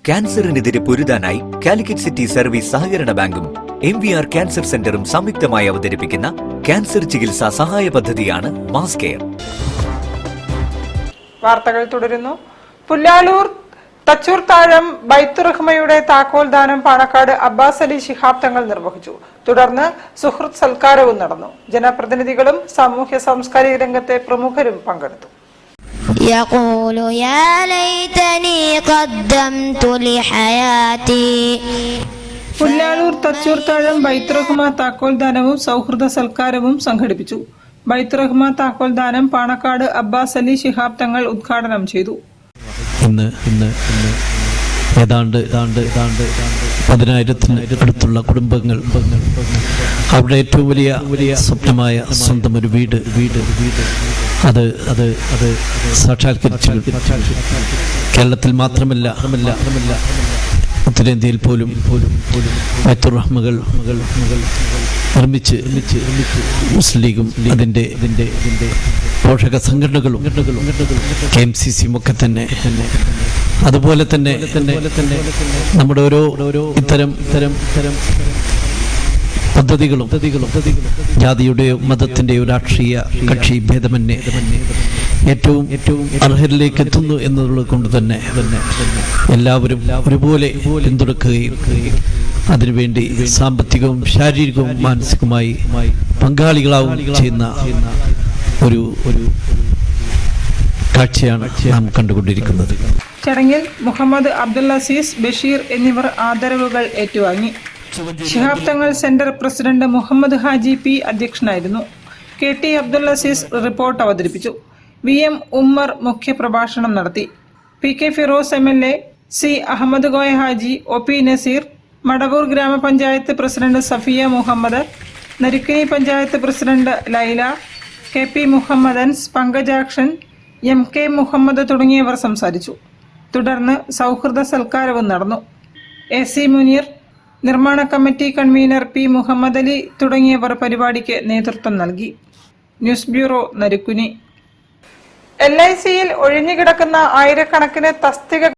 ക്യാൻസറിനെതിരെ പൊരുതാനായി Calicut city service സഹകരണ ബാങ്കും MVR cancer സെന്ററും സംയുക്തമായി അവതരിപ്പിക്കുന്ന ക്യാൻസർ ചികിത്സാ സഹായ പദ്ധതിയാണ് മാസ് കെയർ. വാർത്തകൾ തുടരുന്നു. പുല്ലാലൂർ തച്ചൂർത്താഴം ബൈത്തുറഹ്മയുടെ താക്കോൽദാനം പാണക്കാട് അബ്ബാസ് അലി ശിഹാബ് തങ്ങൾ നിർവഹിച്ചു. തുടർന്ന് സുഹൃത്ത് സൽക്കാരവും നടന്നു. ജനപ്രതിനിധികളും സാമൂഹ്യ സാംസ്കാരിക രംഗത്തെ പ്രമുഖരും പങ്കെടുത്തു. يقول يا ليتني قدمت لحياتي. പുല്ലാലൂർ തച്ചൂർത്താഴം ബൈത്തുറഹ്മ താക്കോൽദാനവും സൗഹൃദ സൽക്കാരവും സംഘടിപ്പിച്ചു. ബൈത്തുറഹ്മ താക്കോൽദാനം പാണക്കാട് അബ്ബാസ് അലി ശിഹാബ് തങ്ങൾ ഉദ്ഘാടനം ചെയ്തു. ഇന്ന് ഏതാണ്ട് 10,000 അടുത്തുള്ള കുടുംബങ്ങൾ അവരുടെ ഏറ്റവും വലിയ സ്വപ്നമായ സ്വന്തം ഒരു വീട് അത് സാക്ഷാത്കരിച്ചു. കേരളത്തിൽ മാത്രമല്ല ഉത്തരേന്ത്യയിൽ പോലും ബൈത്തുറഹ്മകൾ നിർമ്മിച്ച് മുസ്ലിം ലീഗും അതിൻ്റെ പോഷക സംഘടനകളും KMCCയും ഒക്കെ തന്നെ അതുപോലെ തന്നെ നമ്മുടെ ഓരോ ഇത്തരം പദ്ധതികളും ജാതിയുടെയോ മതത്തിന്റെയോ രാഷ്ട്രീയ കക്ഷി ഭേദമന്യേ ഏറ്റവും അർഹരിലേക്ക് എത്തുന്നു എന്നുള്ളത് കൊണ്ട് തന്നെ എല്ലാവരും ഒരുപോലെ പിന്തുണക്കുകയും അതിനുവേണ്ടി സാമ്പത്തികവും ശാരീരികവും മാനസികവുമായി പങ്കാളികളാവുകയും ചെയ്യുന്ന ഒരു കാഴ്ചയാണ് നാം കണ്ടുകൊണ്ടിരിക്കുന്നത്. ചടങ്ങിൽ മുഹമ്മദ് അബ്ദുൽ അസീസ്, ബഷീർ എന്നിവർ ആദരവുകൾ ഏറ്റുവാങ്ങി. Shihab Thangal centre president Muhammad Haji P അധ്യക്ഷനായിരുന്നു. KT അബ്ദുൽ അസീസ് റിപ്പോർട്ട് അവതരിപ്പിച്ചു. VM ഉമ്മർ മുഖ്യപ്രഭാഷണം നടത്തി. PK Firoz MLA, C Ahmed Koya Haji, OP Naseer, Madavoor ഗ്രാമപഞ്ചായത്ത് president Safiya Muhammad, Narikkuni panchayat president Laila, KP മുഹമ്മദൻസ്, പങ്കജാക്ഷൻ, MK മുഹമ്മദ് തുടങ്ങിയവർ സംസാരിച്ചു. തുടർന്ന് സൗഹൃദ സൽക്കാരവും നടന്നു. AC മുനീർ, നിർമ്മാണ committee convener P Muhammad Ali തുടങ്ങിയവർ പരിപാടിക്ക് നേതൃത്വം നൽകി. News bureau, Narikkuni. LICയിൽ ഒഴിഞ്ഞുകിടക്കുന്ന ആയിരക്കണക്കിന് തസ്തിക